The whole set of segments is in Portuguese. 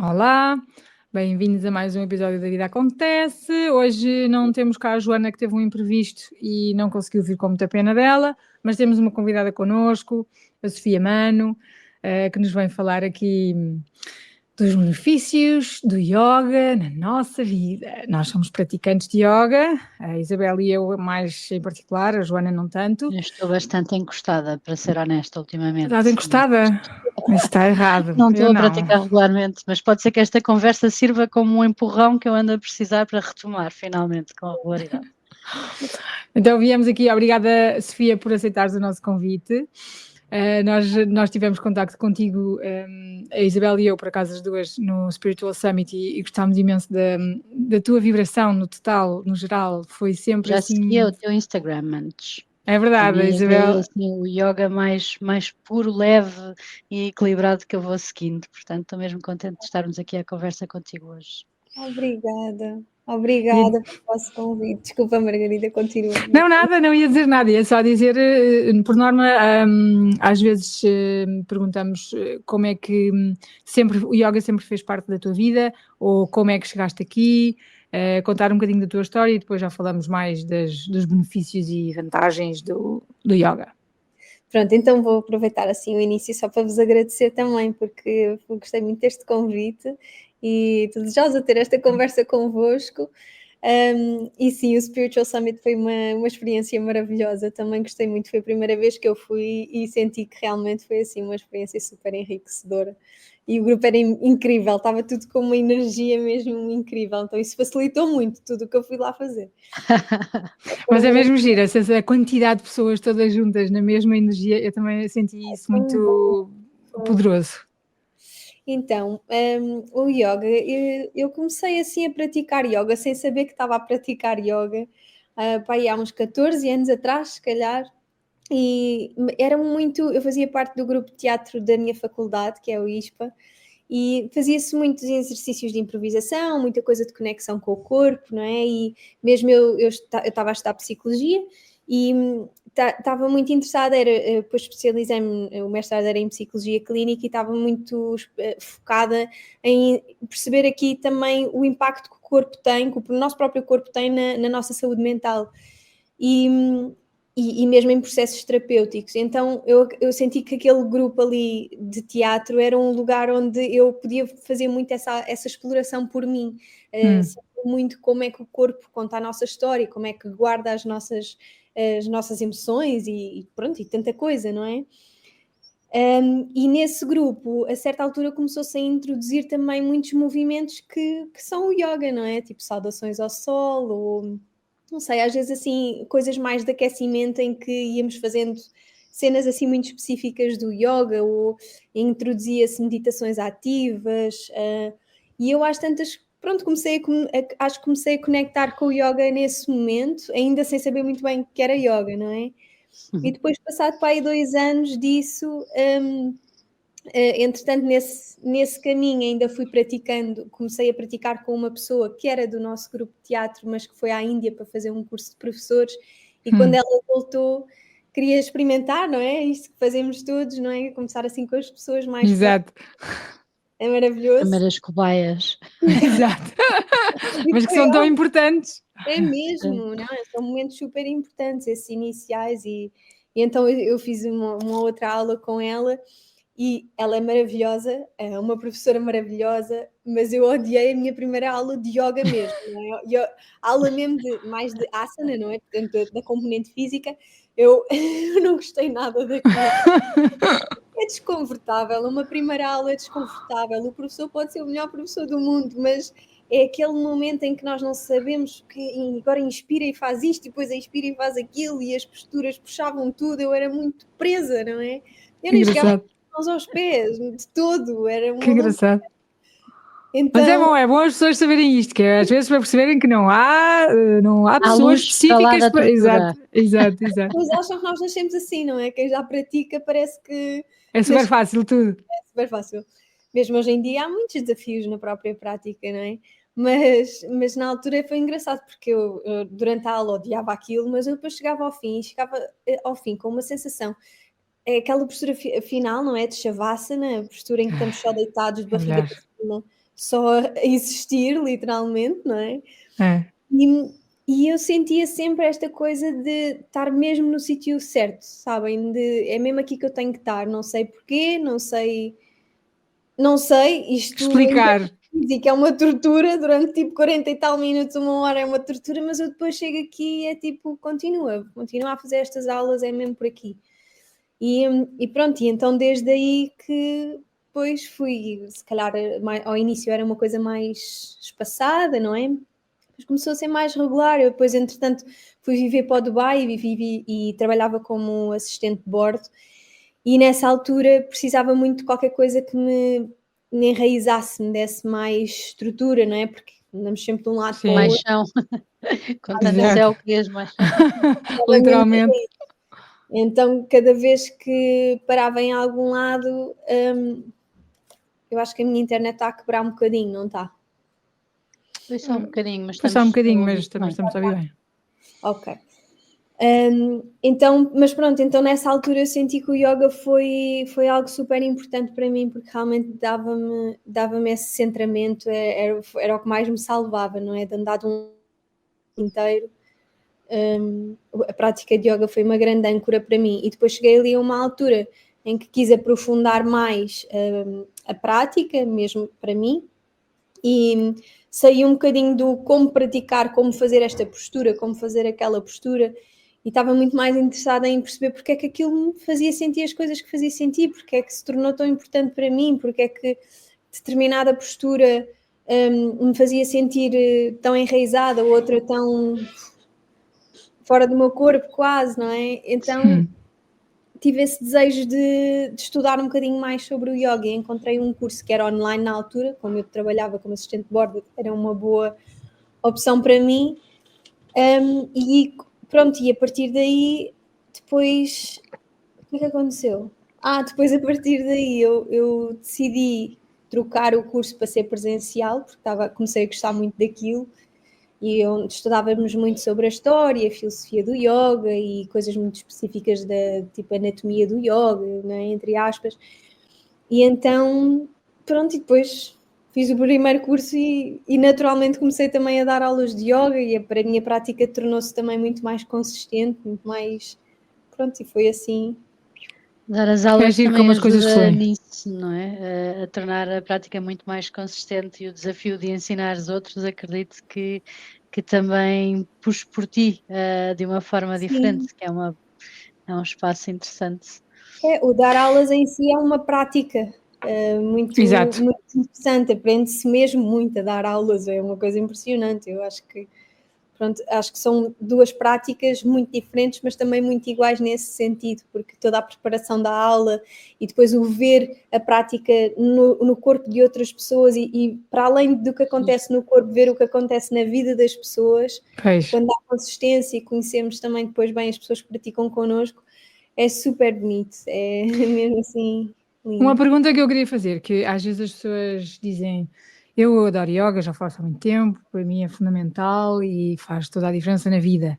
Olá, bem-vindos a mais um episódio da Vida Acontece. Hoje não temos cá a Joana, que teve um imprevisto e não conseguiu vir, com muita pena dela, mas temos uma convidada connosco, a Sofia Mano, que nos vem falar aqui dos benefícios do yoga na nossa vida. Nós somos praticantes de yoga, a Isabel e eu mais em particular, a Joana não tanto. Eu estou bastante encostada, para ser honesta, ultimamente. Estás encostada? Isso está errado. Não Eu estou a não. praticar regularmente, mas pode ser que esta conversa sirva como um empurrão que eu ando a precisar para retomar, finalmente, com regularidade. Então viemos aqui, obrigada Sofia por aceitares o nosso convite. Nós tivemos contacto contigo, a Isabel e eu, por acaso as duas, no Spiritual Summit e gostámos imenso da tua vibração no total, no geral, foi sempre Já assim... seguia o teu Instagram antes. É verdade, Para mim, Isabel... é assim, o yoga mais puro, leve e equilibrado que eu vou seguindo. Portanto, estou mesmo contente de estarmos aqui a conversa contigo hoje. Obrigada pelo vosso convite. Desculpa, Margarida, continua. Não, nada, não ia dizer nada, ia só dizer, por norma, às vezes perguntamos como é que o yoga sempre fez parte da tua vida, ou como é que chegaste aqui, contar um bocadinho da tua história e depois já falamos mais dos benefícios e vantagens do yoga. Pronto, então vou aproveitar assim o início só para vos agradecer também, porque eu gostei muito deste convite e estou desejosa de ter esta conversa convosco. E sim, o Spiritual Summit foi uma experiência maravilhosa, também gostei muito, foi a primeira vez que eu fui e senti que realmente foi assim uma experiência super enriquecedora. E o grupo era incrível, estava tudo com uma energia mesmo incrível, então isso facilitou muito tudo o que eu fui lá fazer. Mas é mesmo gira, a quantidade de pessoas todas juntas na mesma energia, eu também senti isso muito poderoso. Então, o yoga, eu comecei assim a praticar yoga sem saber que estava a praticar yoga, há uns 14 anos atrás, se calhar, e eu fazia parte do grupo de teatro da minha faculdade, que é o ISPA, e fazia-se muitos exercícios de improvisação, muita coisa de conexão com o corpo, não é? E mesmo eu estava a estudar psicologia e estava muito interessada, depois especializei-me, o mestrado era em psicologia clínica e estava muito focada em perceber aqui também o impacto que o corpo tem, que o nosso próprio corpo tem na nossa saúde mental. E mesmo em processos terapêuticos. Então eu senti que aquele grupo ali de teatro era um lugar onde eu podia fazer muito essa exploração por mim, muito como é que o corpo conta a nossa história, como é que guarda as nossas emoções e pronto, e tanta coisa, não é? E nesse grupo, a certa altura, começou-se a introduzir também muitos movimentos que são o yoga, não é? Tipo saudações ao sol, ou não sei, às vezes assim, coisas mais de aquecimento em que íamos fazendo cenas assim muito específicas do yoga, ou introduzia-se meditações ativas, e eu às tantas, pronto, acho que comecei a conectar com o yoga nesse momento, ainda sem saber muito bem o que era yoga, não é? E depois, passado para aí 2 anos disso, entretanto, nesse caminho ainda fui praticando, comecei a praticar com uma pessoa que era do nosso grupo de teatro, mas que foi à Índia para fazer um curso de professores, e quando ela voltou, queria experimentar, não é? Isto que fazemos todos, não é? Começar assim com as pessoas mais Exato. É maravilhoso. Primeiras cobaias. Exato. Mas que são tão importantes. É mesmo, não? São momentos super importantes, esses iniciais, e então eu fiz uma outra aula com ela, e ela é maravilhosa, é uma professora maravilhosa, mas eu odiei a minha primeira aula de yoga mesmo, não é? Aula mesmo mais de asana, não é? Portanto, da componente física, eu não gostei nada daquilo. É desconfortável, uma primeira aula é desconfortável, o professor pode ser o melhor professor do mundo, mas é aquele momento em que nós não sabemos que agora inspira e faz isto, e depois expira e faz aquilo, e as posturas puxavam tudo, eu era muito presa, não é? Eu nem chegava aos pés, de todo, era uma... Que engraçado. Então, Mas é bom as pessoas saberem isto, que é, às vezes para perceberem que não há pessoas específicas para... Exato. Mas acham que nós nascemos assim, não é? Quem já pratica parece que... É super fácil tudo. É super fácil. Mesmo hoje em dia há muitos desafios na própria prática, não é? Mas na altura foi engraçado, porque eu durante a aula odiava aquilo, mas eu depois chegava ao fim com uma sensação, aquela postura final, não é? De Shavasana, a postura em que estamos só deitados de barriga para cima, só a existir, literalmente, não é? É. E eu sentia sempre esta coisa de estar mesmo no sítio certo, sabem? É mesmo aqui que eu tenho que estar, não sei porquê, não sei, isto Explicar. física é uma tortura, durante tipo 40 e tal minutos, 1 hora é uma tortura, mas eu depois chego aqui e é tipo, continua a fazer estas aulas, é mesmo por aqui. E pronto, e então desde aí que depois fui, se calhar ao início era uma coisa mais espaçada, não é? Depois começou a ser mais regular, eu depois entretanto fui viver para o Dubai e trabalhava como assistente de bordo, e nessa altura precisava muito de qualquer coisa que me enraizasse, me desse mais estrutura, não é? Porque andamos sempre de um lado para o Mais outro. chão. Com tanto Exato. céu, querias mais chão. Literalmente. Então, cada vez que parava em algum lado, eu acho que a minha internet está a quebrar um bocadinho, não está? Foi só um bocadinho, mas Foi só um estamos bocadinho, a mas ouvir também bem. estamos a ouvir bem. Ok. Então, mas pronto, então nessa altura eu senti que o yoga foi algo super importante para mim, porque realmente dava-me esse centramento, era o que mais me salvava, não é? De andar de um inteiro. A prática de yoga foi uma grande âncora para mim, e depois cheguei ali a uma altura em que quis aprofundar mais a prática, mesmo para mim, e saí um bocadinho do como praticar, como fazer esta postura, como fazer aquela postura, e estava muito mais interessada em perceber porque é que aquilo me fazia sentir as coisas que fazia sentir, porque é que se tornou tão importante para mim, porque é que determinada postura me fazia sentir tão enraizada, outra tão fora do meu corpo quase, não é? Então tive esse desejo de estudar um bocadinho mais sobre o yoga, e encontrei um curso que era online na altura, como eu trabalhava como assistente de bordo, era uma boa opção para mim, e pronto, e a partir daí, depois, o que é que aconteceu? Depois a partir daí eu decidi trocar o curso para ser presencial, porque comecei a gostar muito daquilo, e onde estudávamos muito sobre a história, a filosofia do yoga e coisas muito específicas da tipo anatomia do yoga, né, entre aspas. E então, pronto, e depois fiz o primeiro curso e naturalmente comecei também a dar aulas de yoga, e a minha prática tornou-se também muito mais consistente, muito mais... Pronto, e foi assim. Dar as aulas giro também como as coisas ajuda fluem. nisso, não é? A tornar a prática muito mais consistente, e o desafio de ensinar os outros, acredito que também puxe por ti de uma forma diferente, que é um espaço interessante. O dar aulas em si é uma prática muito, Exato. muito interessante, aprende-se mesmo muito a dar aulas, é uma coisa impressionante. Eu acho que são duas práticas muito diferentes, mas também muito iguais nesse sentido, porque toda a preparação da aula e depois o ver a prática no corpo de outras pessoas, e para além do que acontece no corpo, ver o que acontece na vida das pessoas, Pois. quando há consistência e conhecemos também depois bem as pessoas que praticam connosco, é super bonito, é mesmo assim lindo. Uma pergunta que eu queria fazer, que às vezes as pessoas dizem: eu adoro yoga, já faço há muito tempo, para mim é fundamental e faz toda a diferença na vida.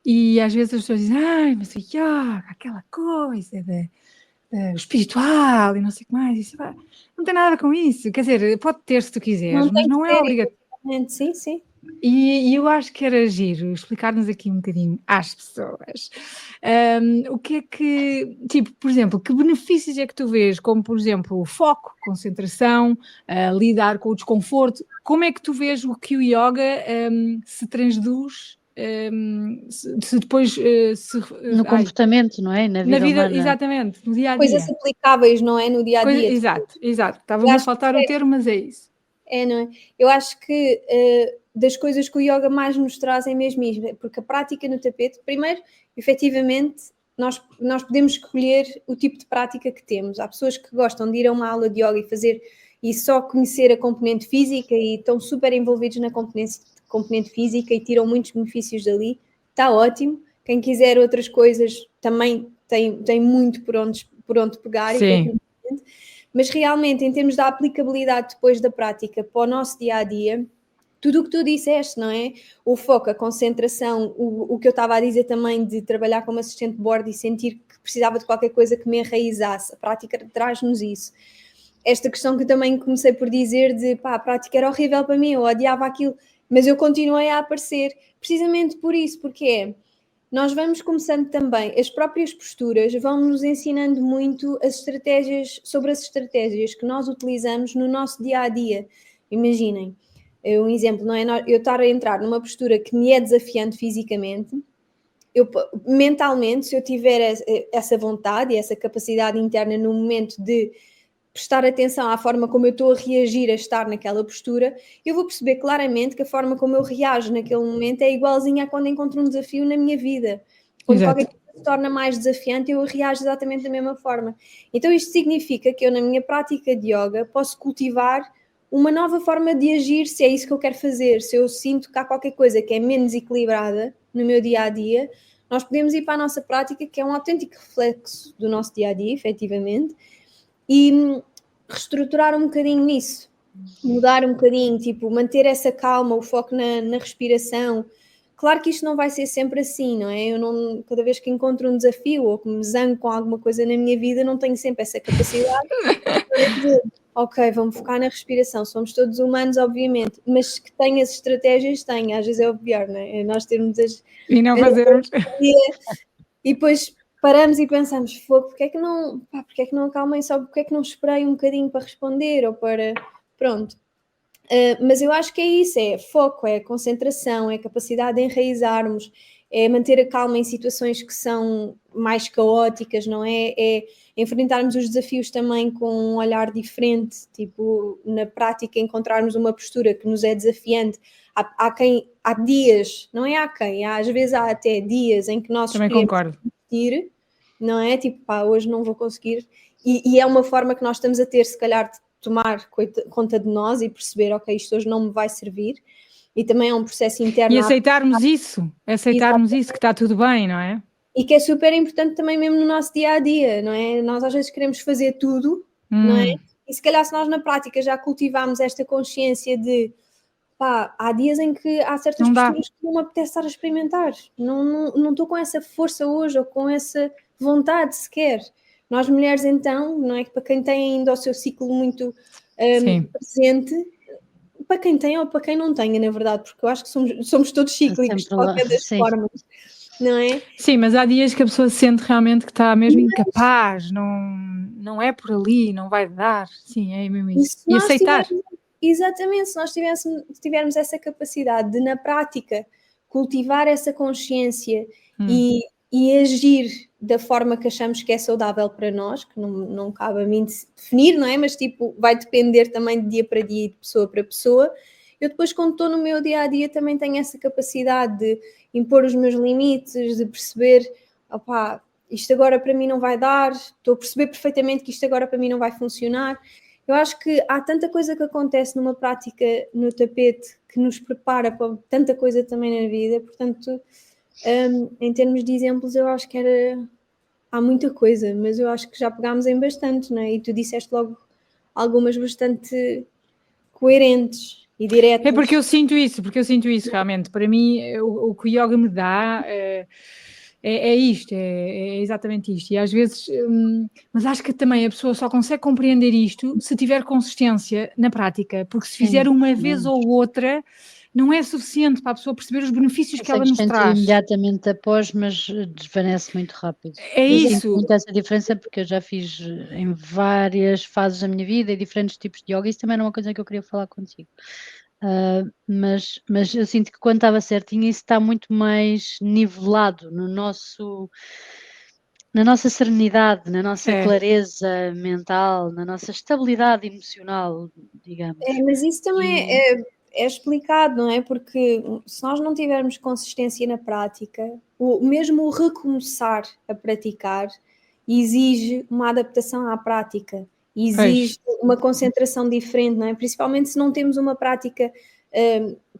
E às vezes as pessoas dizem: mas o yoga, aquela coisa espiritual e não sei o que mais, isso, não tem nada a ver com isso. Quer dizer, pode ter se tu quiseres, mas não é obrigatório. Sim, sim. E eu acho que era giro explicar-nos aqui um bocadinho às pessoas o que é que, tipo, por exemplo, que benefícios é que tu vês, como por exemplo o foco, concentração, lidar com o desconforto, como é que tu vês o que o yoga se traduz, se depois no comportamento, não é? Na vida humana. Exatamente, no dia a dia. Coisas aplicáveis, não é? No dia a dia. Exato. Estava-me a faltar o termo, mas é isso. Não é? Eu acho que das coisas que o yoga mais nos traz é mesmo isso, porque a prática no tapete, primeiro, efetivamente, nós podemos escolher o tipo de prática que temos. Há pessoas que gostam de ir a uma aula de yoga e só conhecer a componente física e estão super envolvidos na componente física e tiram muitos benefícios dali. Está ótimo. Quem quiser outras coisas também tem muito por onde pegar. Sim. Mas realmente, em termos da aplicabilidade depois da prática para o nosso dia-a-dia, tudo o que tu disseste, não é? O foco, a concentração, o que eu estava a dizer também de trabalhar como assistente de bordo e sentir que precisava de qualquer coisa que me enraizasse, a prática traz-nos isso. esta questão que eu também comecei por dizer de pá, a prática era horrível para mim, eu odiava aquilo, mas eu continuei a aparecer, precisamente por isso, porque nós vamos começando também, as próprias posturas vão nos ensinando muito sobre as estratégias que nós utilizamos no nosso dia-a-dia. Imaginem, um exemplo, não é? Eu estar a entrar numa postura que me é desafiante fisicamente, mentalmente, se eu tiver essa vontade e essa capacidade interna no momento de prestar atenção à forma como eu estou a reagir a estar naquela postura, eu vou perceber claramente que a forma como eu reajo naquele momento é igualzinha a quando encontro um desafio na minha vida. Quando qualquer coisa se torna mais desafiante, eu reajo exatamente da mesma forma. Então isto significa que eu, na minha prática de yoga, posso cultivar uma nova forma de agir, se é isso que eu quero fazer. Se eu sinto que há qualquer coisa que é menos equilibrada no meu dia-a-dia, nós podemos ir para a nossa prática, que é um autêntico reflexo do nosso dia-a-dia, efetivamente, e reestruturar um bocadinho nisso, mudar um bocadinho, tipo, manter essa calma, o foco na respiração. Claro que isto não vai ser sempre assim, não é? Cada vez que encontro um desafio ou que me zango com alguma coisa na minha vida, não tenho sempre essa capacidade de dizer, ok, vamos focar na respiração, somos todos humanos, obviamente, mas que tenho as estratégias, tenho, às vezes é o pior, não é? Nós termos E não fazermos. E depois paramos e pensamos, porque é que não acalmem só, porque é que não esperei um bocadinho para responder ou para, pronto. Mas eu acho que é isso, é foco, é concentração, é capacidade de enraizarmos, é manter a calma em situações que são mais caóticas, não é? É enfrentarmos os desafios também com um olhar diferente, tipo, na prática encontrarmos uma postura que nos é desafiante. Há dias, não é às vezes há até dias em que nós também concordo. Ir, não é? Tipo, pá, hoje não vou conseguir. E é uma forma que nós estamos a ter, se calhar, de tomar conta de nós e perceber, ok, isto hoje não me vai servir. E também é um processo interno. E aceitarmos isso, que está tudo bem, não é? E que é super importante também mesmo no nosso dia-a-dia, não é? Nós às vezes queremos fazer tudo, não é? E se calhar se nós na prática já cultivarmos esta consciência de pá, há dias em que há certas posturas que não me apetece estar a experimentar. Não estou com essa força hoje ou com essa vontade sequer. Nós mulheres então, não é? Que para quem tem ainda o seu ciclo muito presente, para quem tem ou para quem não tenha, na verdade, porque eu acho que somos todos cíclicos de qualquer das formas. Não é? Sim, mas há dias que a pessoa sente realmente que está mesmo incapaz, não é por ali, não vai dar. Sim, é mesmo isso. E aceitar. Exatamente, se nós tivermos essa capacidade de, na prática, cultivar essa consciência e agir da forma que achamos que é saudável para nós, que não cabe a mim definir, não é? Mas tipo, vai depender também de dia para dia e de pessoa para pessoa. Eu depois, quando estou no meu dia-a-dia, também tenho essa capacidade de impor os meus limites, de perceber, opá, isto agora para mim não vai dar, estou a perceber perfeitamente que isto agora para mim não vai funcionar. Eu acho que há tanta coisa que acontece numa prática no tapete que nos prepara para tanta coisa também na vida, portanto, em termos de exemplos, eu acho que há muita coisa, mas eu acho que já pegámos em bastante, não é? E tu disseste logo algumas bastante coerentes e diretas. É porque eu sinto isso realmente. Para mim, o que o yoga me dá é isto, é exatamente isto. E às vezes, mas acho que também a pessoa só consegue compreender isto se tiver consistência na prática, porque se fizer uma vez ou outra, não é suficiente para a pessoa perceber os benefícios que ela nos traz. Imediatamente após, mas desvanece muito rápido. É isso. Sinto muito essa diferença porque eu já fiz em várias fases da minha vida e diferentes tipos de yoga. Isso também era uma coisa que eu queria falar contigo. Mas eu sinto que quando estava certinho isso está muito mais nivelado na nossa serenidade, na nossa clareza mental, na nossa estabilidade emocional, digamos. Mas isso também é explicado, não é? Porque se nós não tivermos consistência na prática, mesmo o recomeçar a praticar exige uma adaptação à prática, exige uma concentração diferente, não é? Principalmente se não temos uma prática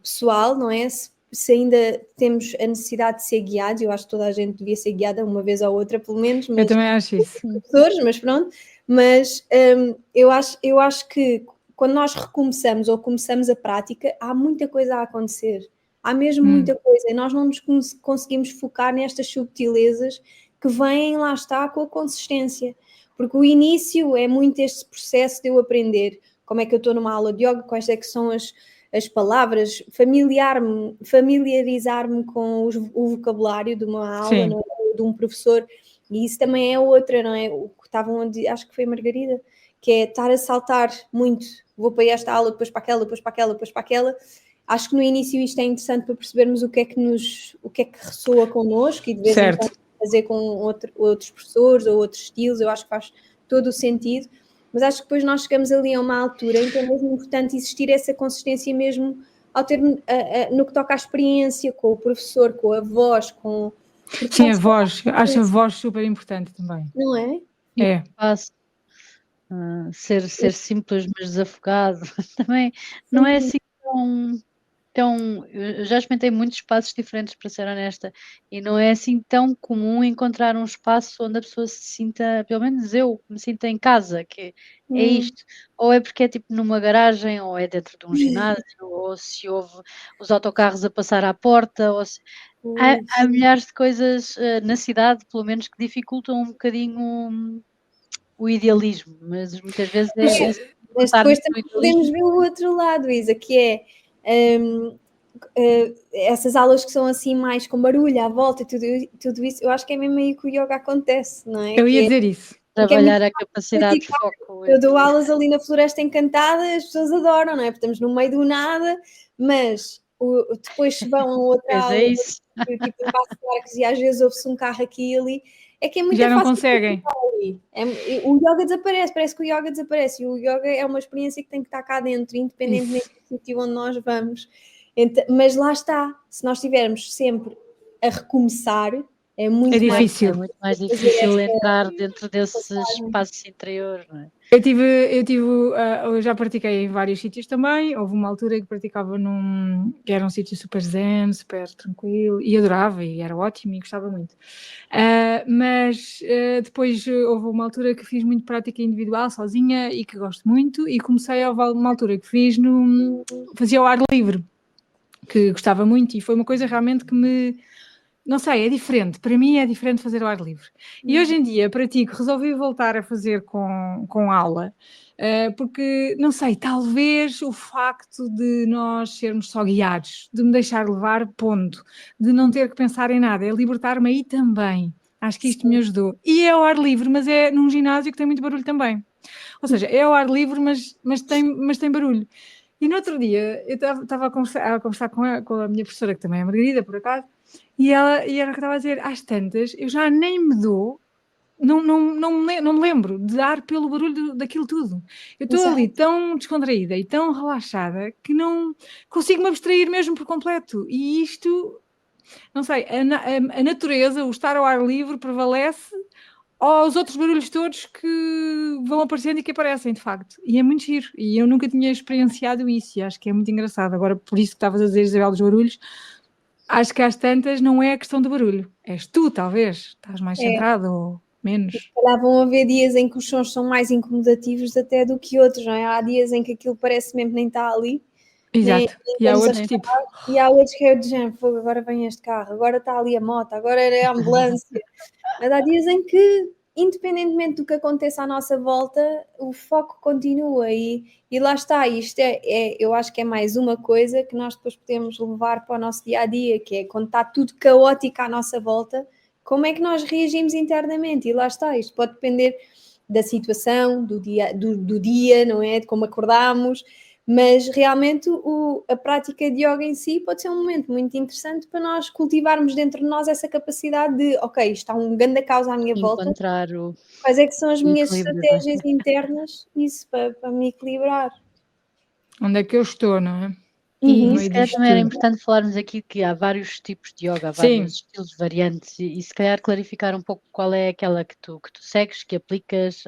pessoal, não é? Se ainda temos a necessidade de ser guiados, eu acho que toda a gente devia ser guiada uma vez ou outra, pelo menos. Mas, eu também acho isso. Mas pronto. Mas eu acho que quando nós recomeçamos ou começamos a prática, há muita coisa a acontecer. Há mesmo muita coisa. E nós não nos conseguimos focar nestas subtilezas que vêm, lá está, com a consistência. porque o início é muito este processo de eu aprender como é que eu estou numa aula de yoga, quais é que são as palavras, familiarizar-me com o vocabulário de uma aula, não é? De um professor, e isso também é outra, não é? O que estavam onde, acho que foi a Margarida, que é estar a saltar muito, vou para esta aula, depois para aquela, depois para aquela, depois para aquela. Acho que no início isto é interessante para percebermos o que é que ressoa connosco e de vez em quando fazer com outros professores ou outros estilos, eu acho que faz todo o sentido, mas acho que depois nós chegamos ali a uma altura em que é mesmo importante existir essa consistência mesmo no que toca à experiência, com o professor, com a voz, com... Sim, a voz, acho a voz super importante também. Não é? É. Ser simples, mas desafogado, também não é assim tão... Eu já experimentei muitos espaços diferentes, para ser honesta, e não é assim tão comum encontrar um espaço onde a pessoa se sinta, pelo menos eu, me sinta em casa, que é isto. Ou é porque é tipo numa garagem, ou é dentro de um ginásio, ou se houve os autocarros a passar à porta, ou se... Há milhares de coisas na cidade, pelo menos, que dificultam um bocadinho o idealismo, mas muitas vezes mas depois também podemos ver o outro lado, Isa, que é essas aulas que são assim mais com barulho à volta e tudo isso, eu acho que é mesmo aí que o yoga acontece, não é? Eu ia dizer isso. Trabalhar a capacidade de foco. Eu dou aulas ali na Floresta Encantada, as pessoas adoram, não é? Porque estamos no meio do nada, mas depois se vão a outra aula, tipo em Bastos e às vezes ouve-se um carro aqui e ali, é que é muito fácil. Já não fácil conseguem. O yoga desaparece, parece que o yoga desaparece, e o yoga é uma experiência que tem que estar cá dentro, independentemente do sítio onde nós vamos. Então, mas lá está, se nós estivermos sempre a recomeçar, é muito difícil. É muito mais difícil entrar dentro desse espaço interior, não é? Eu já pratiquei em vários sítios também. Houve uma altura que praticava que era um sítio super zen, super tranquilo, e adorava, e era ótimo, e gostava muito. Mas depois houve uma altura que fiz muito prática individual, sozinha, e que gosto muito, e comecei a uma altura que fazia ao ar livre, que gostava muito, e foi uma coisa realmente que não sei, é diferente, para mim é diferente fazer ao ar livre. E hoje em dia resolvi voltar a fazer com aula, porque, não sei, talvez o facto de nós sermos só guiados, de me deixar levar, ponto, de não ter que pensar em nada, é libertar-me aí também. Acho que isto me ajudou. E é ao ar livre, mas é num ginásio que tem muito barulho também. Ou seja, é ao ar livre, mas tem barulho. E no outro dia, eu estava a conversar com a minha professora, que também é a Margarida, por acaso, e ela que estava a dizer, às tantas, eu já nem me dou, não me lembro de dar pelo barulho daquilo tudo. Eu estou ali tão descontraída e tão relaxada que não consigo me abstrair mesmo por completo. E isto, não sei, a natureza, o estar ao ar livre prevalece aos outros barulhos todos que vão aparecendo e que aparecem, de facto. E é muito giro. E eu nunca tinha experienciado isso e acho que é muito engraçado. Agora, por isso que estavas a dizer, Isabel, dos barulhos, acho que às tantas não é a questão do barulho. És tu, talvez. Estás mais centrado ou menos. Se calhar vão haver dias em que os sons são mais incomodativos até do que outros, não é? Há dias em que aquilo parece mesmo nem está ali. Exato. E há outros tipos. E há outros que é de género, agora vem este carro, agora está ali a moto, agora é a ambulância. Mas há dias em que, independentemente do que aconteça à nossa volta, o foco continua e lá está. Isto eu acho que é mais uma coisa que nós depois podemos levar para o nosso dia-a-dia, que é quando está tudo caótico à nossa volta, como é que nós reagimos internamente? E lá está, isto pode depender da situação, do dia, não é? De como acordamos, mas realmente a prática de yoga em si pode ser um momento muito interessante para nós cultivarmos dentro de nós essa capacidade de, ok, está um grande causa à minha volta, quais é que são as minhas estratégias internas, isso para me equilibrar. Onde é que eu estou, não é? E se calhar também era importante falarmos aqui que há vários tipos de yoga, há vários estilos variantes e se calhar clarificar um pouco qual é aquela que tu segues, que aplicas,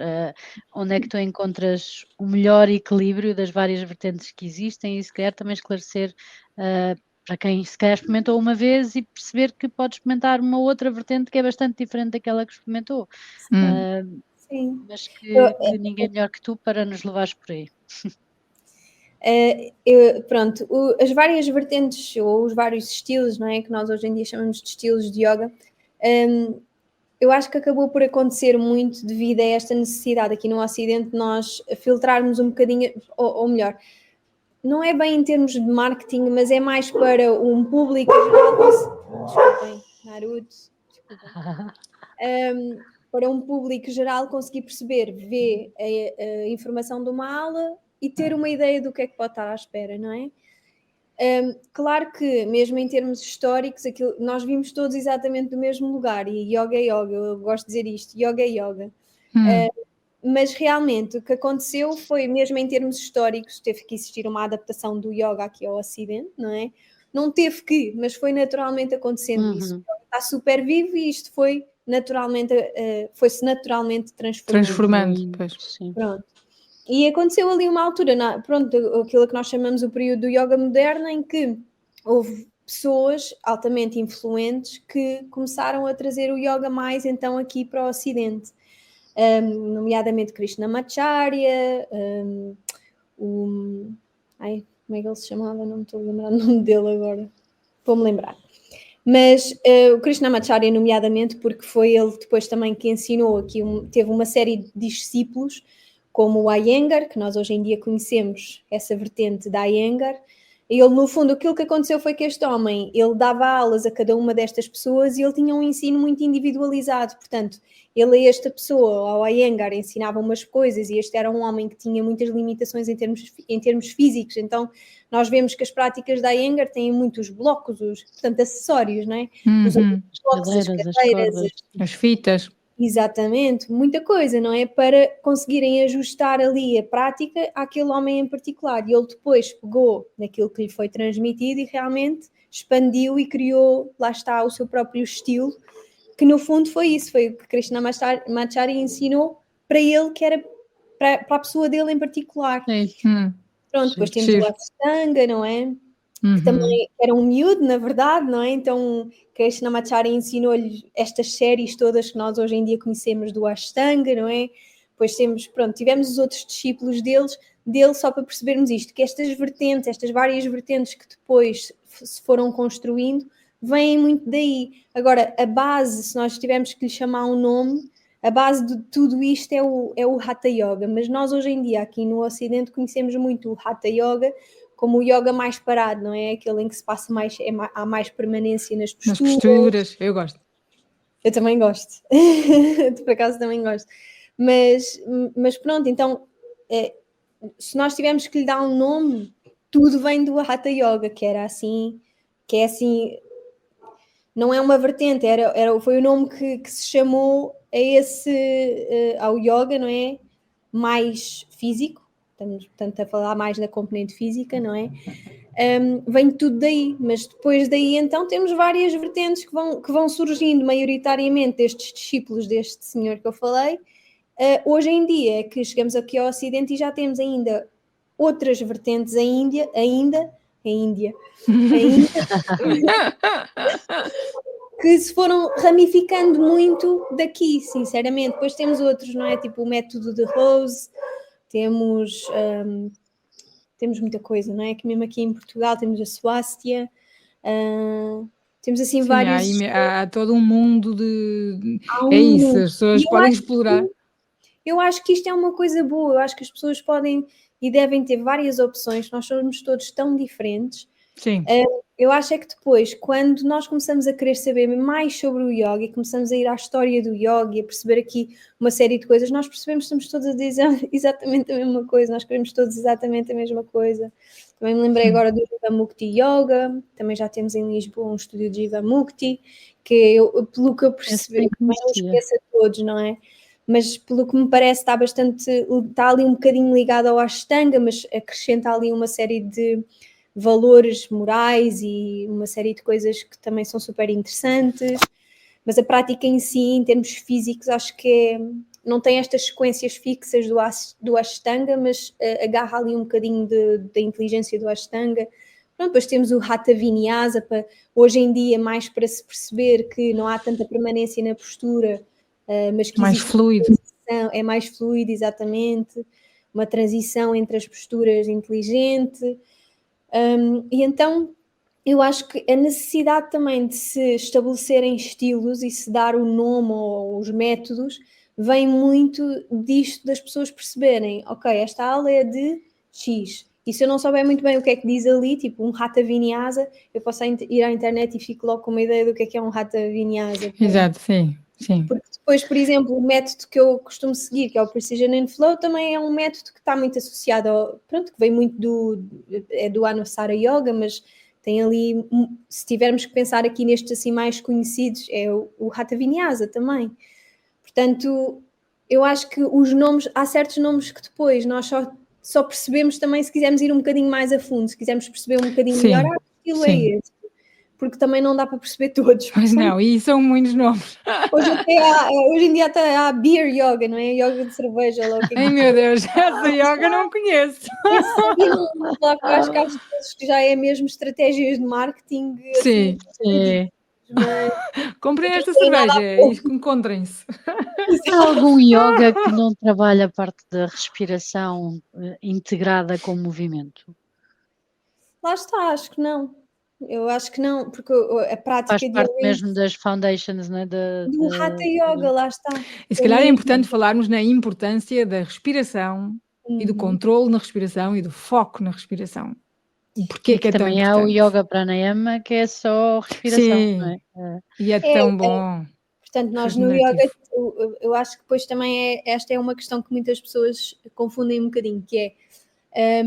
onde é que tu encontras o melhor equilíbrio das várias vertentes que existem e se calhar também esclarecer para quem se calhar experimentou uma vez e perceber que pode experimentar uma outra vertente que é bastante diferente daquela que experimentou. Mas que ninguém é melhor que tu para nos levares por aí. Pronto, as várias vertentes ou os vários estilos, não é, que nós hoje em dia chamamos de estilos de yoga, eu acho que acabou por acontecer muito devido a esta necessidade aqui no Ocidente de nós filtrarmos um bocadinho, ou melhor, não é bem em termos de marketing, mas é mais para um público geral. Desculpem, Naruto, desculpem. Para um público geral conseguir perceber, ver a informação de uma aula e ter uma ideia do que é que pode estar à espera, não é? Claro que, mesmo em termos históricos, nós vimos todos exatamente do mesmo lugar, e yoga é yoga, eu gosto de dizer isto, yoga é yoga. Mas realmente o que aconteceu foi, mesmo em termos históricos, teve que existir uma adaptação do yoga aqui ao Ocidente, não é? Não teve que, mas foi naturalmente acontecendo isso. Está super vivo e isto foi naturalmente, foi-se naturalmente transformando. Pois. Sim. Pronto. E aconteceu ali uma altura, pronto, aquilo que nós chamamos o período do yoga moderno, em que houve pessoas altamente influentes que começaram a trazer o yoga mais então aqui para o Ocidente, nomeadamente Krishnamacharya, como é que ele se chamava? Não me estou a lembrar o nome dele agora, vou-me lembrar. Mas o Krishnamacharya, nomeadamente, porque foi ele depois também que ensinou aqui, teve uma série de discípulos, como o Iyengar, que nós hoje em dia conhecemos essa vertente da Iyengar. Ele, no fundo, aquilo que aconteceu foi que este homem, ele dava aulas a cada uma destas pessoas e ele tinha um ensino muito individualizado. Portanto, ele a esta pessoa, ao Iyengar, ensinava umas coisas e este era um homem que tinha muitas limitações em termos físicos. Então, nós vemos que as práticas da Iyengar têm muitos blocos, portanto, acessórios, não é? Os blocos, as cadeiras, as fitas. Exatamente, muita coisa, não é? Para conseguirem ajustar ali a prática àquele homem em particular. E ele depois pegou naquilo que lhe foi transmitido e realmente expandiu e criou, lá está, o seu próprio estilo, que no fundo foi isso, foi o que Krishnamacharya ensinou para ele, que era para a pessoa dele em particular. Pronto, depois temos o Ashtanga, não é? Que também era um miúdo, na verdade, não é? Então, Krishnamacharya ensinou-lhe estas séries todas que nós hoje em dia conhecemos do Ashtanga, não é? Depois tivemos os outros discípulos dele só para percebermos isto, que estas várias vertentes que depois se foram construindo, vêm muito daí. Agora, a base, se nós tivermos que lhe chamar um nome, a base de tudo isto é o Hatha Yoga, mas nós hoje em dia aqui no Ocidente conhecemos muito o Hatha Yoga como o yoga mais parado, não é? Aquele em que se passa mais, há mais permanência nas posturas. Nas posturas, eu gosto. Eu também gosto. Por acaso também gosto. Mas pronto, então, se nós tivermos que lhe dar um nome, tudo vem do Hatha Yoga, que é assim, não é uma vertente, foi o nome que se chamou ao yoga, não é? Mais físico. Estamos, portanto, a falar mais da componente física, não é? Vem tudo daí, mas depois daí então temos várias vertentes que vão surgindo maioritariamente destes discípulos deste senhor que eu falei. Hoje em dia é que chegamos aqui ao Ocidente e já temos ainda outras vertentes ainda que se foram ramificando muito daqui, sinceramente. Depois temos outros, não é? Tipo o método de Rose, temos muita coisa, não é? Que mesmo aqui em Portugal temos a Swastika, temos assim vários... Há todo um mundo de... isso, as pessoas podem explorar. Eu acho que isto é uma coisa boa, eu acho que as pessoas podem e devem ter várias opções, nós somos todos tão diferentes. Sim. Eu acho é que depois, quando nós começamos a querer saber mais sobre o yoga e começamos a ir à história do yoga e a perceber aqui uma série de coisas, nós percebemos que estamos todos a dizer exatamente a mesma coisa, nós queremos todos exatamente a mesma coisa. Também me lembrei agora do Jivamukti Yoga, também já temos em Lisboa um estúdio de Jivamukti, que pelo que eu percebi, não esqueço a todos, não é? Mas pelo que me parece está ali um bocadinho ligado ao Ashtanga, mas acrescenta ali uma série de valores morais e uma série de coisas que também são super interessantes, mas a prática em si, em termos físicos, acho que não tem estas sequências fixas do Ashtanga, mas agarra ali um bocadinho da inteligência do Ashtanga. Pronto, depois temos o Hatha Vinyasa, hoje em dia mais para se perceber que não há tanta permanência na postura, mas que mais fluido. É mais fluido, exatamente, uma transição entre as posturas inteligente. E então eu acho que a necessidade também de se estabelecerem estilos e se dar o nome ou os métodos vem muito disto das pessoas perceberem, ok, esta aula é de X, e se eu não souber muito bem o que é que diz ali, tipo um Hatha Vinyasa, eu posso ir à internet e fico logo com uma ideia do que é um Hatha Vinyasa. Exato, sim. Porque depois, por exemplo, o método que eu costumo seguir, que é o Precision and Flow, também é um método que está muito associado ao, pronto, que vem muito do Anusara Yoga, mas tem ali, se tivermos que pensar aqui nestes assim mais conhecidos, é o Hatha Vinyasa também. Portanto, eu acho que os nomes, há certos nomes que depois nós só percebemos também se quisermos ir um bocadinho mais a fundo, se quisermos perceber um bocadinho melhor, que estilo é esse? Porque também não dá para perceber todos. Pois não, e são muitos nomes. Hoje em dia até há beer yoga, não é? Yoga de cerveja. Ai meu Deus, essa yoga não conheço. Eu acho que já é mesmo estratégias de marketing. Sim, assim, mas comprem esta cerveja e encontrem-se. Há algum yoga que não trabalha a parte da respiração integrada com o movimento? Lá está, acho que não. Eu acho que não, porque a prática Faz de parte yoga mesmo das foundations, não é? do Hatha Yoga, lá está. E se calhar é importante falarmos na importância da respiração e do controle na respiração e do foco na respiração. Porque que é tão também importante. há o Yoga Pranayama, que é só respiração, sim, não é? E é tão bom. Portanto, nós no yoga, eu acho que depois também esta é uma questão que muitas pessoas confundem um bocadinho, que é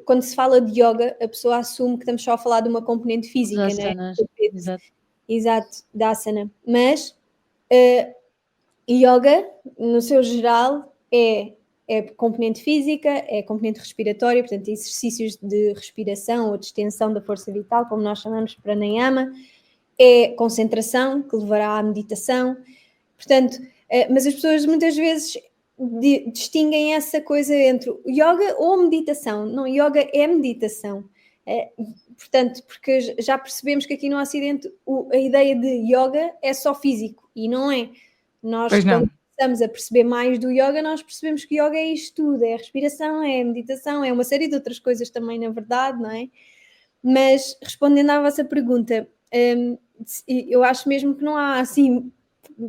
quando se fala de yoga, a pessoa assume que estamos só a falar de uma componente física, né? Exato, da asana. Mas yoga, no seu geral, é componente física, é componente respiratória, portanto, exercícios de respiração ou de extensão da força vital, como nós chamamos pranayama, é concentração, que levará à meditação. Portanto, mas as pessoas muitas vezes distinguem essa coisa entre yoga ou meditação. Não, yoga é meditação. Portanto, porque já percebemos que aqui no Ocidente a ideia de yoga é só físico, e não é. Nós, quando começamos a perceber mais do yoga, nós percebemos que yoga é isto tudo, é a respiração, é a meditação, é uma série de outras coisas também, na verdade, não é? Mas, respondendo à vossa pergunta, eu acho mesmo que não há, assim,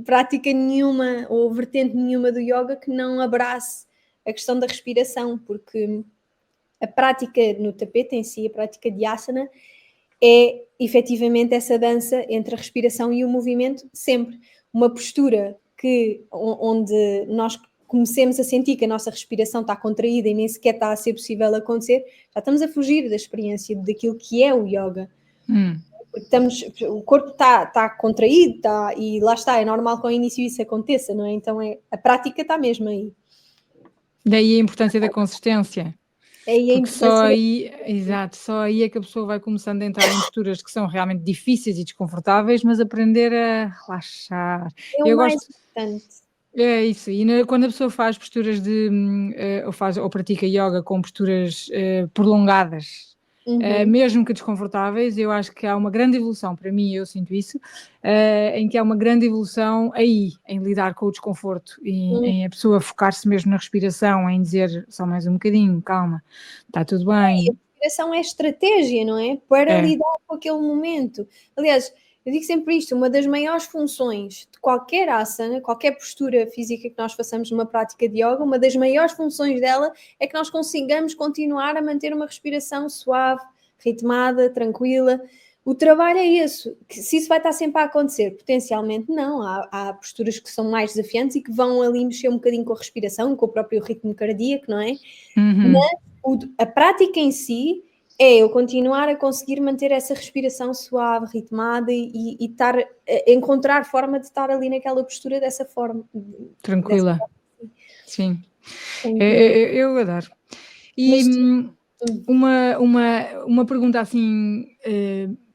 prática nenhuma ou vertente nenhuma do yoga que não abrace a questão da respiração, porque a prática no tapete em si, a prática de asana, é efetivamente essa dança entre a respiração e o movimento, sempre. Uma postura onde nós comecemos a sentir que a nossa respiração está contraída e nem sequer está a ser possível acontecer, já estamos a fugir da experiência daquilo que é o yoga. Porque o corpo está contraído, e lá está, é normal que ao início isso aconteça, não é? Então a prática está mesmo aí. Daí a importância da consistência. Porque só aí é que a pessoa vai começando a entrar em posturas que são realmente difíceis e desconfortáveis, mas aprender a relaxar. É o mais importante. É isso, e quando a pessoa faz posturas ou pratica yoga com posturas prolongadas, mesmo que desconfortáveis, eu acho que há uma grande evolução, para mim eu sinto isso, em que há uma grande evolução aí, em lidar com o desconforto, em a pessoa focar-se mesmo na respiração, em dizer só mais um bocadinho, calma, está tudo bem. A respiração é estratégia, não é? Para lidar com aquele momento. Aliás, eu digo sempre isto, uma das maiores funções de qualquer asana, qualquer postura física que nós façamos numa prática de yoga, uma das maiores funções dela é que nós consigamos continuar a manter uma respiração suave, ritmada, tranquila. O trabalho é esse. Se isso vai estar sempre a acontecer, potencialmente não. Há posturas que são mais desafiantes e que vão ali mexer um bocadinho com a respiração, com o próprio ritmo cardíaco, não é? Mas a prática em si é eu continuar a conseguir manter essa respiração suave, ritmada e encontrar forma de estar ali naquela postura dessa forma. Tranquila. Sim. Eu adoro. E uma pergunta assim,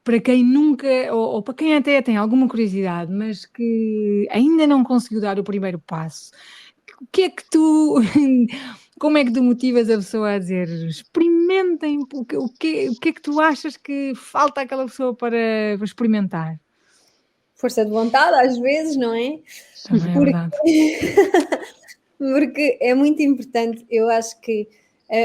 para quem nunca, ou para quem até tem alguma curiosidade, mas que ainda não conseguiu dar o primeiro passo, o que é que como é que tu motivas a pessoa a dizer experimentem, o que é que tu achas que falta àquela pessoa para experimentar? Força de vontade, às vezes, não é? Também é verdade. Porque é muito importante, eu acho que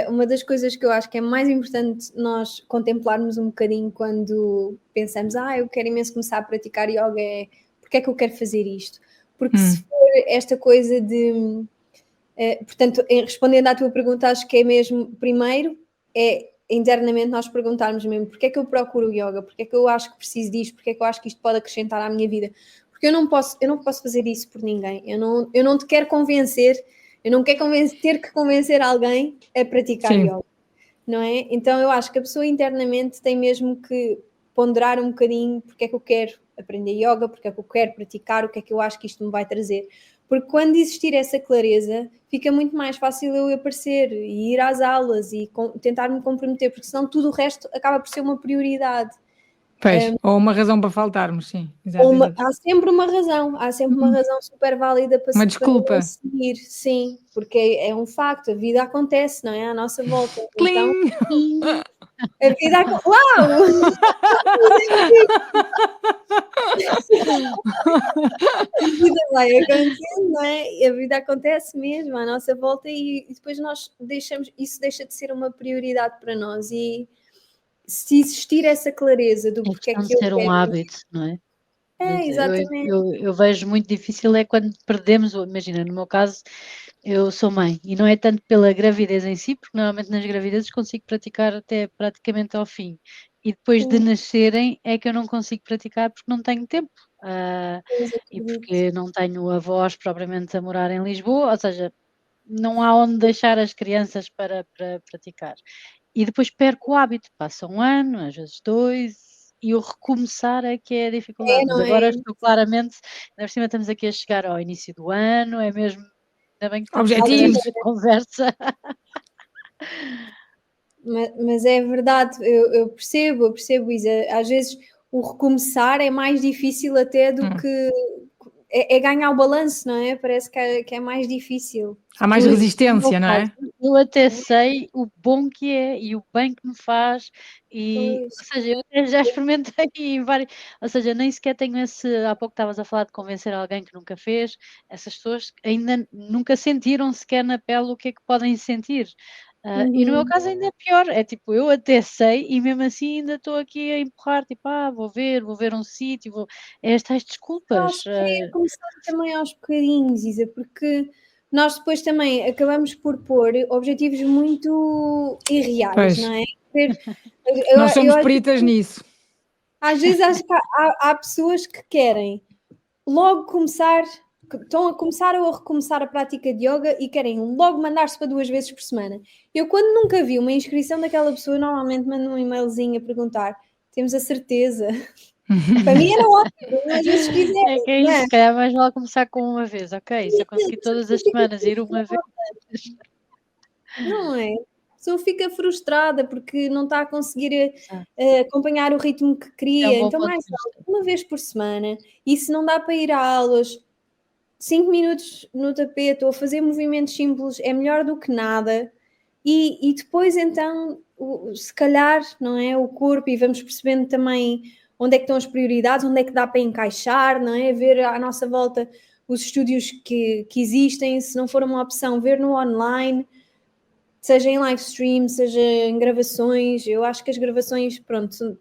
Uma das coisas que eu acho que é mais importante nós contemplarmos um bocadinho quando pensamos, eu quero imenso começar a praticar yoga, porque é que eu quero fazer isto? Porque se for esta coisa de... portanto, respondendo à tua pergunta, acho que é mesmo, primeiro, internamente nós perguntarmos mesmo, porque é que eu procuro yoga? Porque é que eu acho que preciso disto? Porque é que eu acho que isto pode acrescentar à minha vida? Porque eu não posso fazer isso por ninguém. Eu não te quero convencer, eu não quero ter que convencer alguém a praticar yoga, não é? Então eu acho que a pessoa internamente tem mesmo que ponderar um bocadinho porque é que eu quero aprender yoga, porque é que eu quero praticar, o que é que eu acho que isto me vai trazer. Porque quando existir essa clareza, fica muito mais fácil eu aparecer e ir às aulas e tentar me comprometer, porque senão tudo o resto acaba por ser uma prioridade. Pois, ou uma razão para faltarmos, sim. Exato. Há sempre uma razão super válida para uma desculpa. seguir, sim, porque é um facto, a vida acontece, não é? À nossa volta. Então, a vida acontece. Uau! A vida vai acontecendo, não é? A vida acontece mesmo à nossa volta e depois nós isso deixa de ser uma prioridade para nós. E se existir essa clareza do porquê é que eu ser um hábito, não é? Exatamente. Eu vejo muito difícil é quando perdemos, imagina, no meu caso, eu sou mãe e não é tanto pela gravidez em si, porque normalmente nas gravidezes consigo praticar até praticamente ao fim. E depois de nascerem é que eu não consigo praticar porque não tenho tempo. E porque não tenho avós propriamente a morar em Lisboa, ou seja, não há onde deixar as crianças para praticar. E depois perco o hábito, passa um ano, às vezes 2, e o recomeçar é que é a dificuldade. Mas agora estou claramente, ainda por cima estamos aqui a chegar ao início do ano, é mesmo, ainda bem que estamos a ter esta conversa. Mas é verdade, eu percebo, Isa. Às vezes o recomeçar é mais difícil até do que... É ganhar o balanço, não é? Parece que é mais difícil. Há mais resistência, não é? Eu até sei o bom que é e o bem que me faz, ou seja, eu até já experimentei em vários, ou seja, nem sequer tenho há pouco estavas a falar de convencer alguém que nunca fez, essas pessoas ainda nunca sentiram sequer na pele o que é que podem sentir. E no meu caso ainda é pior, é tipo, eu até sei e mesmo assim ainda estou aqui a empurrar, tipo, vou ver um sítio, estas desculpas. É começar também aos bocadinhos, Isa, porque nós depois também acabamos por pôr objetivos muito irreais, não é? Nós somos peritas nisso. Às vezes acho que há pessoas que querem logo começar, que estão a começar ou a recomeçar a prática de yoga e querem logo mandar-se para 2 vezes por semana. Eu, quando nunca vi uma inscrição daquela pessoa, normalmente mando um e-mailzinho a perguntar: temos a certeza? Para mim era ótimo, às vezes quiser. É que é isso, se calhar mais vale começar com uma vez, ok? Se eu conseguir todas as semanas ir uma vez. Não é? A pessoa fica frustrada porque não está a conseguir acompanhar o ritmo que queria. Então, mais uma vez por semana, e se não dá para ir a aulas, 5 minutos no tapete ou fazer movimentos simples é melhor do que nada. E depois, então, se calhar, não é? O corpo, e vamos percebendo também onde é que estão as prioridades, onde é que dá para encaixar, não é? Ver à nossa volta os estúdios que existem, se não for uma opção, ver no online, seja em live stream, seja em gravações. Eu acho que as gravações, pronto,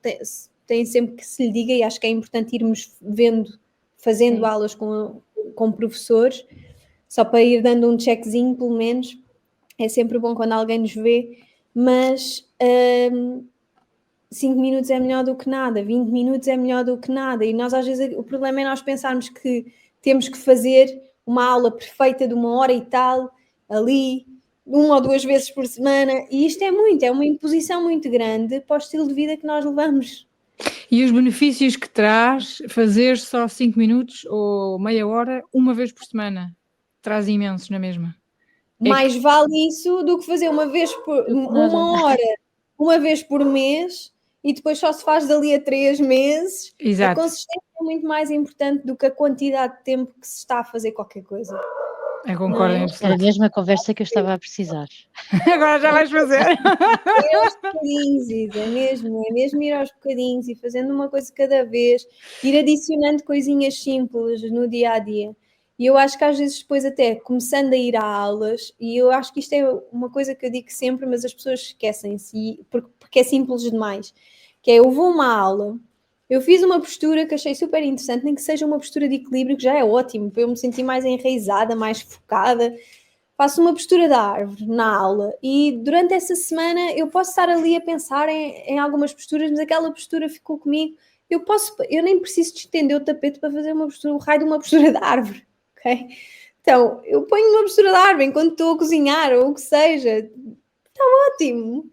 têm sempre que se lhe diga, e acho que é importante irmos fazendo aulas com professores, só para ir dando um checkzinho, pelo menos. É sempre bom quando alguém nos vê, mas 5 minutos é melhor do que nada, 20 minutos é melhor do que nada, e nós às vezes o problema é nós pensarmos que temos que fazer uma aula perfeita de 1 hora e tal, ali, 1 ou 2 vezes por semana, e isto é uma imposição muito grande para o estilo de vida que nós levamos. E os benefícios que traz fazer só 5 minutos ou meia hora, 1 vez por semana, traz imensos na mesma. Mais vale isso do que fazer 1 vez por 1 hora, 1 vez por mês, e depois só se faz dali a 3 meses. Exato. A consistência é muito mais importante do que a quantidade de tempo que se está a fazer qualquer coisa. Eu concordo em absoluto. Era a mesma conversa que eu estava a precisar. Agora já vais fazer. É aos bocadinhos, Isa, é mesmo ir aos bocadinhos e fazendo uma coisa cada vez, ir adicionando coisinhas simples no dia a dia. E eu acho que às vezes depois até começando a ir a aulas, e eu acho que isto é uma coisa que eu digo sempre, mas as pessoas esquecem-se, porque é simples demais, que é eu vou a uma aula, eu fiz uma postura que achei super interessante, nem que seja uma postura de equilíbrio, que já é ótimo, para eu me sentir mais enraizada, mais focada. Faço uma postura da árvore na aula e durante essa semana eu posso estar ali a pensar em algumas posturas, mas aquela postura ficou comigo. Eu nem preciso de estender o tapete para fazer uma postura, o raio de uma postura da árvore, ok? Então, eu ponho uma postura da árvore enquanto estou a cozinhar ou o que seja. Está ótimo.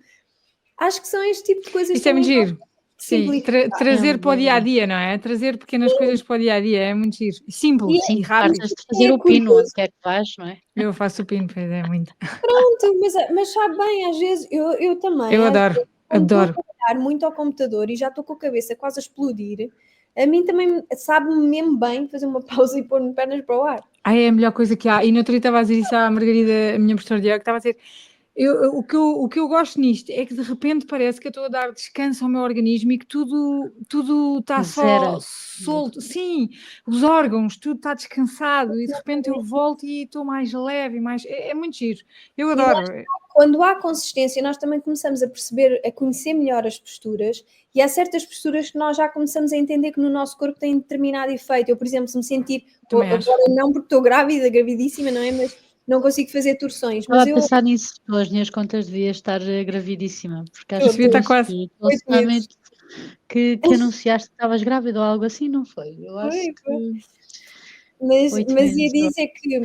Acho que são este tipo de coisas Isso é muito também giro. Sim, trazer para o dia a dia, não é? Trazer pequenas coisas para o dia a dia é muito giro. Simples E e Sim, rápido. fartas de fazer o pino onde quer que vais, não é? Eu faço o pino, pois é muito. pronto, mas sabe bem, às vezes eu também, Eu às adoro, vezes, quando estou a adoro. trabalhar muito ao computador e já estou com a cabeça quase a explodir, a mim também sabe-me mesmo bem fazer uma pausa e pôr-me pernas para o ar. Ai, é a melhor coisa que há. E no outro dia estava a dizer isso à Margarida, a minha professora de yoga, estava a dizer, o que eu gosto nisto é que de repente parece que eu estou a dar descanso ao meu organismo e que tudo está só Zero. solto. Sim, os órgãos, tudo está descansado e de repente eu volto e estou mais leve, mais... É muito giro. Eu E lá adoro. está, quando há consistência, nós também começamos a perceber, a conhecer melhor as posturas e há certas posturas que nós já começamos a entender que no nosso corpo têm determinado efeito. Eu, por exemplo, se me sentir, Também agora acho. não porque estou grávida, gravidíssima, não é? Mas não consigo fazer torções, Estava mas a eu pensar nisso, pelas minhas contas devia estar gravidíssima, porque acho estou, Devia que estar estou, foste quase. tu, 8 meses. ultimamente que anunciaste que estavas grávida ou algo assim, não foi? Eu acho Foi. que Mas 8 meses. ia dizer que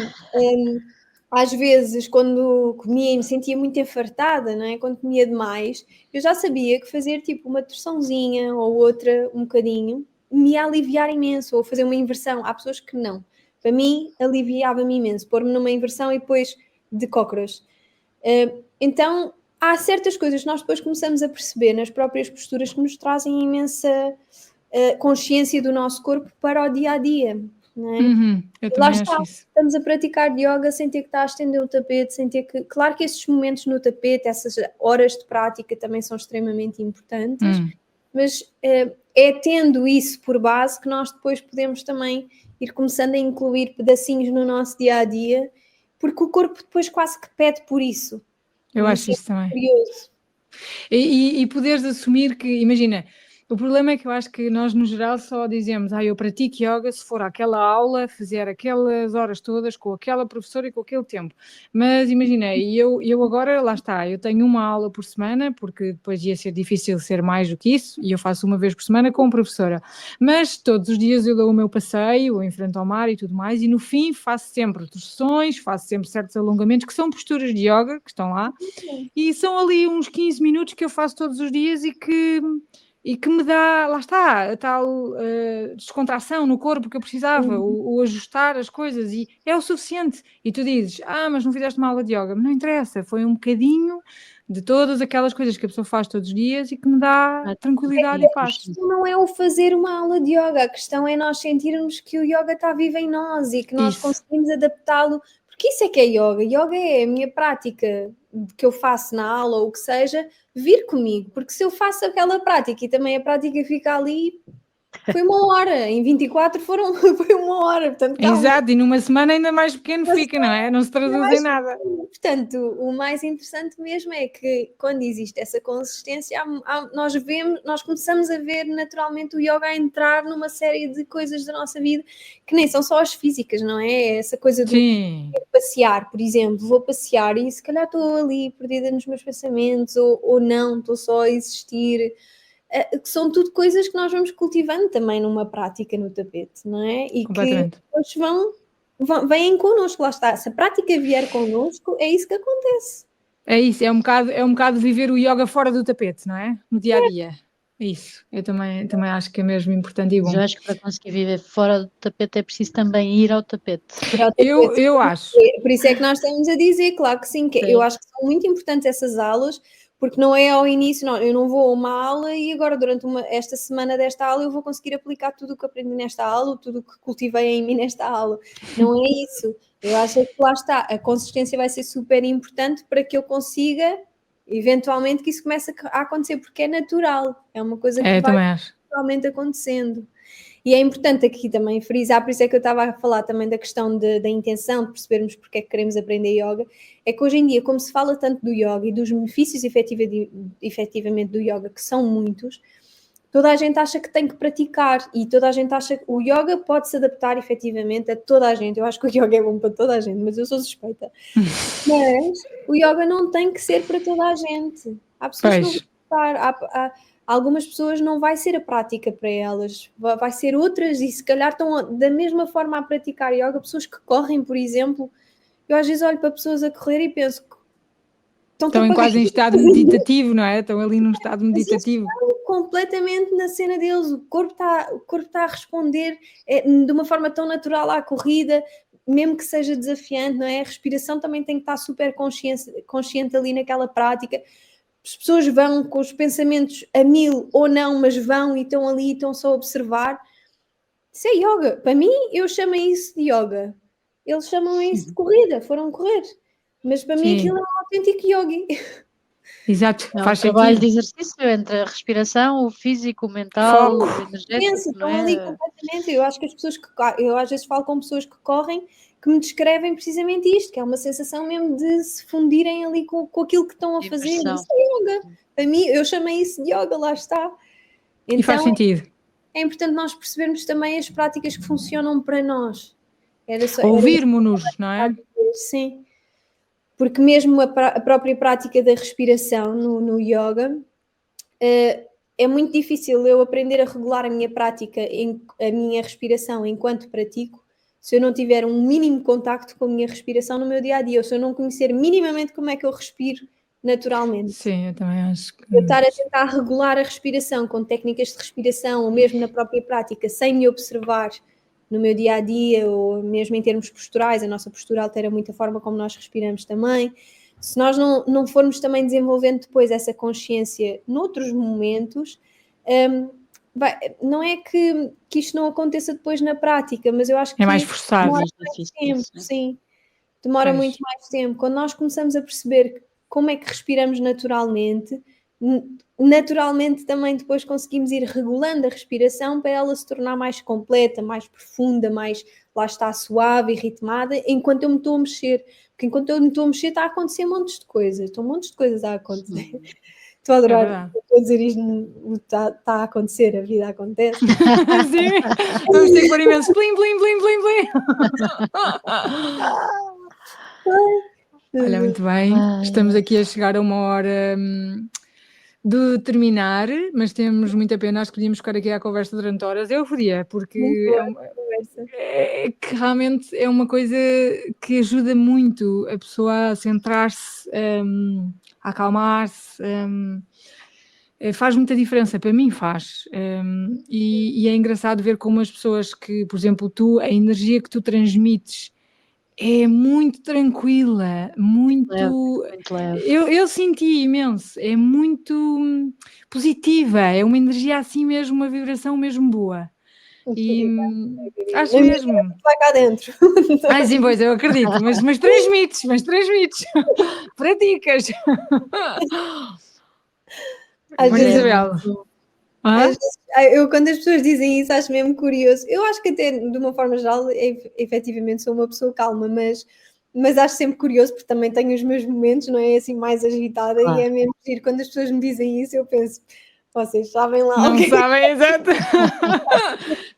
às vezes quando comia e me sentia muito enfartada, não é? Quando comia demais, eu já sabia que fazer tipo uma torçãozinha ou outra, um bocadinho, me ia aliviar imenso, ou fazer uma inversão. Há pessoas que não. Para mim, aliviava-me imenso, pôr-me numa inversão e depois de cócoras. Então, há certas coisas que nós depois começamos a perceber nas próprias posturas que nos trazem imensa consciência do nosso corpo para o dia a dia, não é? Eu E lá também está, acho isso. estamos a praticar yoga sem ter que estar a estender o tapete, sem ter que. Claro que esses momentos no tapete, essas horas de prática também são extremamente importantes, mas é tendo isso por base que nós depois podemos também ir começando a incluir pedacinhos no nosso dia a dia, porque o corpo depois quase que pede por isso. Eu acho Isso é isso também. curioso. E poderes assumir que, imagina, o problema é que eu acho que nós, no geral, só dizemos, eu pratico yoga se for àquela aula, fazer aquelas horas todas, com aquela professora e com aquele tempo. Mas imagina, eu agora, lá está, eu tenho uma aula por semana, porque depois ia ser difícil ser mais do que isso, e eu faço uma vez por semana com a professora. Mas todos os dias eu dou o meu passeio, em frente ao mar e tudo mais, e no fim faço sempre torções, faço sempre certos alongamentos, que são posturas de yoga, que estão lá, e são ali uns 15 minutos que eu faço todos os dias e que me dá, lá está, a tal descontração no corpo que eu precisava, o ajustar as coisas, e é o suficiente. E tu dizes, mas não fizeste uma aula de yoga, mas não interessa, foi um bocadinho de todas aquelas coisas que a pessoa faz todos os dias e que me dá tranquilidade e paz. Não é o fazer uma aula de yoga, a questão é nós sentirmos que o yoga está vivo em nós e que nós conseguimos adaptá-lo, porque isso é que é yoga. Yoga é a minha prática que eu faço na aula ou o que seja, vir comigo, porque se eu faço aquela prática e também a prática fica ali, foi uma hora, em 24 foi uma hora, portanto calma. Exato, e numa semana ainda mais pequeno fica, não é? Não se traduz em nada. Portanto, o mais interessante mesmo é que quando existe essa consistência, nós começamos a ver naturalmente o yoga a entrar numa série de coisas da nossa vida que nem são só as físicas, não é? Essa coisa do passear, por exemplo, vou passear e se calhar estou ali perdida nos meus pensamentos ou não, estou só a existir. Que são tudo coisas que nós vamos cultivando também numa prática no tapete, não é? E que depois vêm connosco, lá está. Se a prática vier connosco, é isso que acontece. É isso, é um bocado viver o yoga fora do tapete, não é? No dia a dia. É isso. Eu também acho que é mesmo importante e bom. Mas eu acho que para conseguir viver fora do tapete é preciso também ir ao tapete. Eu acho. Por isso é que nós estamos a dizer, claro que sim, que eu acho que são muito importantes essas aulas, porque não é ao início, não, eu não vou a uma aula e agora durante esta semana desta aula eu vou conseguir aplicar tudo o que aprendi nesta aula, tudo o que cultivei em mim nesta aula. Não é isso. Eu acho que lá está, a consistência vai ser super importante para que eu consiga, eventualmente, que isso comece a acontecer, porque é natural, é uma coisa que vai naturalmente acontecendo. E é importante aqui também frisar, por isso é que eu estava a falar também da questão da intenção, de percebermos porque é que queremos aprender yoga, é que hoje em dia, como se fala tanto do yoga e dos benefícios efetivamente do yoga, que são muitos, toda a gente acha que tem que praticar e toda a gente acha que o yoga pode se adaptar efetivamente a toda a gente. Eu acho que o yoga é bom para toda a gente, mas eu sou suspeita. Mas o yoga não tem que ser para toda a gente. Há pessoas que não vão gostar, algumas pessoas não vai ser a prática para elas, vai ser outras e se calhar estão da mesma forma a praticar yoga, pessoas que correm, por exemplo. Eu às vezes olho para pessoas a correr e penso que estão quase em estado meditativo, não é? Estão ali num estado meditativo. Estão completamente na cena deles, o corpo está a responder de uma forma tão natural à corrida, mesmo que seja desafiante, não é? A respiração também tem que estar super consciente ali naquela prática. As pessoas vão com os pensamentos a 1000 ou não, mas vão e estão ali e estão só a observar. Isso é yoga. Para mim, eu chamo isso de yoga. Eles chamam isso de corrida, foram correr. Mas para mim aquilo é um autêntico yogi. Exato, faz trabalho de exercício entre a respiração, o físico, o mental, o energético. Estão ali completamente. Eu acho que as pessoas eu às vezes falo com pessoas que correm que me descrevem precisamente isto, que é uma sensação mesmo de se fundirem ali com aquilo que estão a fazer. Isso é yoga. Para mim, eu chamei isso de yoga, lá está. Então, e faz sentido. É importante nós percebermos também as práticas que funcionam para nós. Ouvirmos-nos, não é? Sim. Porque mesmo a própria prática da respiração no yoga, é muito difícil eu aprender a regular a minha prática, a minha respiração enquanto pratico, se eu não tiver um mínimo contacto com a minha respiração no meu dia-a-dia, ou se eu não conhecer minimamente como é que eu respiro naturalmente. Sim, eu também acho que... Eu estar a tentar regular a respiração com técnicas de respiração, ou mesmo na própria prática, sem me observar no meu dia-a-dia, ou mesmo em termos posturais, a nossa postura altera muito a forma como nós respiramos também. Se nós não formos também desenvolvendo depois essa consciência noutros momentos, não é que isto não aconteça depois na prática, mas eu acho que é mais forçado. Demora mais tempo, sim. Demora muito mais tempo. Quando nós começamos a perceber como é que respiramos naturalmente também depois conseguimos ir regulando a respiração para ela se tornar mais completa, mais profunda, mais, lá está, suave e ritmada, enquanto eu me estou a mexer. Porque enquanto eu me estou a mexer está a acontecer montes de coisas. Estão montes de coisas a acontecer. Estou a adorar. Estou a dizer isto, está a acontecer, a vida acontece. Sim, vamos ter que pôr imenso blim, blim, blim, blim, blim. Olha, muito bem. Estamos aqui a chegar a uma hora de terminar, mas temos muita pena, acho que podíamos ficar aqui à conversa durante horas. Eu podia, porque que realmente é uma coisa que ajuda muito a pessoa a centrar-se, a acalmar-se, faz muita diferença, para mim faz. E é engraçado ver como as pessoas que, por exemplo, a energia que tu transmites é muito tranquila, muito leve. Eu senti imenso, é muito positiva, é uma energia assim mesmo, uma vibração mesmo boa. E acho mesmo. Vai cá dentro. Sim, pois, eu acredito, mas transmites, praticas. Isabel. Quando as pessoas dizem isso, acho mesmo curioso. Eu acho que até, de uma forma geral, efetivamente sou uma pessoa calma, mas acho sempre curioso, porque também tenho os meus momentos, não é assim, mais agitada, e é mesmo giro. Quando as pessoas me dizem isso, eu penso, vocês sabem lá. Não sabem, exato.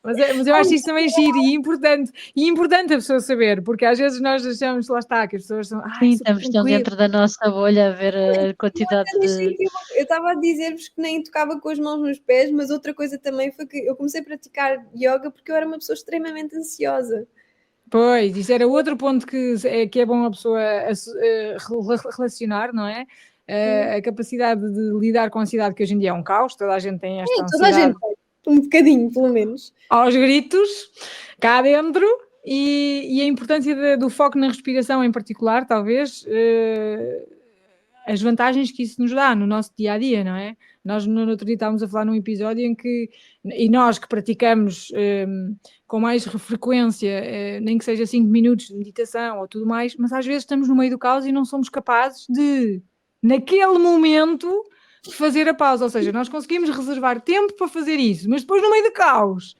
mas eu acho isso também giro e importante a pessoa saber, porque às vezes nós achamos, lá está, que as pessoas são... Sim, estamos dentro da nossa bolha a ver a quantidade de... Eu estava a dizer-vos que nem tocava com as mãos nos pés, mas outra coisa também foi que eu comecei a praticar yoga porque eu era uma pessoa extremamente ansiosa. Pois, isso era outro ponto que é bom a pessoa relacionar, não é? A capacidade de lidar com a ansiedade, que hoje em dia é um caos, toda a gente tem esta ansiedade. Toda a gente tem, um bocadinho, pelo menos. Aos gritos, cá dentro, e a importância do foco na respiração em particular, talvez, as vantagens que isso nos dá no nosso dia-a-dia, não é? Nós no outro dia estávamos a falar num episódio em que, e nós que praticamos com mais frequência, nem que seja 5 minutos de meditação ou tudo mais, mas às vezes estamos no meio do caos e não somos capazes de, naquele momento, fazer a pausa. Ou seja, nós conseguimos reservar tempo para fazer isso, mas depois no meio do caos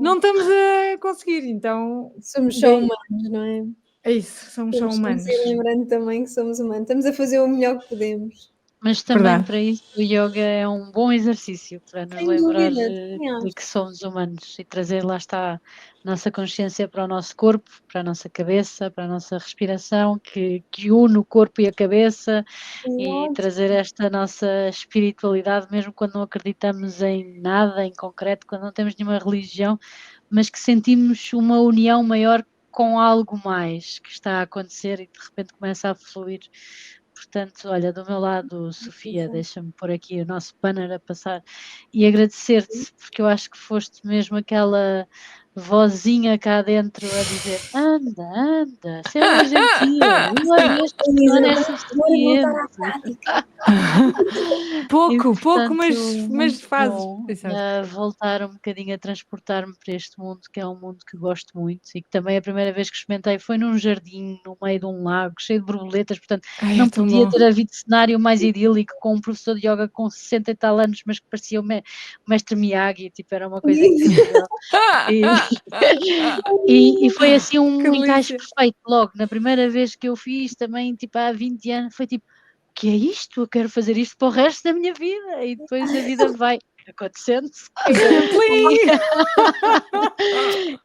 não estamos a conseguir, então... Somos só humanos, não é? É isso, somos só humanos. Estamos a ir lembrando também que somos humanos. Estamos a fazer o melhor que podemos. Mas também Verdade. para isso o yoga é um bom exercício para nos Sem lembrar dúvida, de também acho. que somos humanos e trazer lá está a nossa consciência para o nosso corpo, para a nossa cabeça, para a nossa respiração, que une o corpo e a cabeça e Exato. trazer esta nossa espiritualidade, mesmo quando não acreditamos em nada em concreto, quando não temos nenhuma religião, mas que sentimos uma união maior com algo mais que está a acontecer e de repente começa a fluir. Portanto, olha, do meu lado, Sofia, deixa-me pôr aqui o nosso banner a passar e agradecer-te, porque eu acho que foste mesmo aquela vozinha cá dentro a dizer: anda, anda, se é uma gentia, uma vez por semana é suficiente. Pouco, E, portanto, mas fazes. bom, Exato. voltar um bocadinho a transportar-me para este mundo, que é um mundo que gosto muito e que também a primeira vez que experimentei foi num jardim, no meio de um lago, cheio de borboletas, portanto, Ai, não é tão podia bom. ter havido cenário mais idílico com um professor de yoga com 60 e tal anos, mas que parecia o mestre Miyagi, tipo, era uma coisa incrível. E foi assim Que um encaixe delícia. perfeito logo, na primeira vez que eu fiz também, tipo, há 20 anos, foi tipo, que é isto? Eu quero fazer isto para o resto da minha vida. E depois a vida vai acontecendo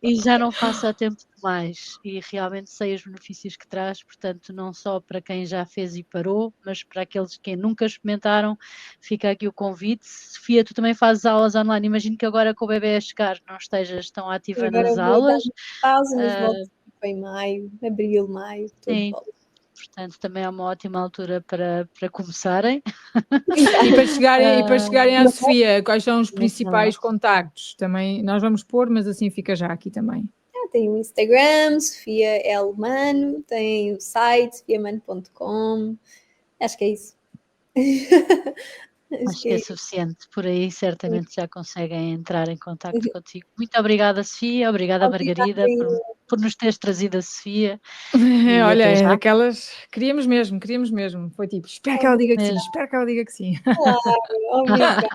e já não faço há tempo demais. E realmente sei os benefícios que traz, portanto, não só para quem já fez e parou, mas para aqueles que nunca experimentaram, fica aqui o convite. Sofia, tu também fazes aulas online. Imagino que agora com o bebê a chegar não estejas tão ativa Agora nas vou dar aulas. uma pausa, mas volto em maio, abril, maio, estou de Sim. volta. Portanto, também é uma ótima altura para começarem. E para chegarem à Sofia, quais são os principais contactos? Também nós vamos pôr, mas assim fica já aqui também. Tem o Instagram, Sofia L. Mano, tem o site, sofiamano.com. Acho que é isso. Acho que é suficiente. Por aí certamente já conseguem entrar em contato contigo. Muito obrigada, Sofia. Obrigada, Margarida, por nos teres trazido a Sofia. Olha, é daquelas... Queríamos mesmo. Foi tipo, espero que ela diga que sim, espero que ela diga que sim. Claro, obrigada.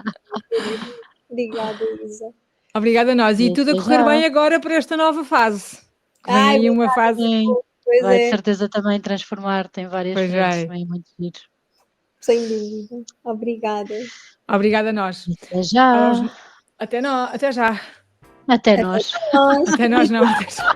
Obrigada, Isa. Obrigada a nós. E tudo a correr bem agora para esta nova fase. Vem aí uma fase... Vai de certeza também transformar-te em várias frentes, também muito giro. Sem dúvida. Obrigada. Obrigada a nós. Até já. Até já. Até nós. Até nós não. Até já.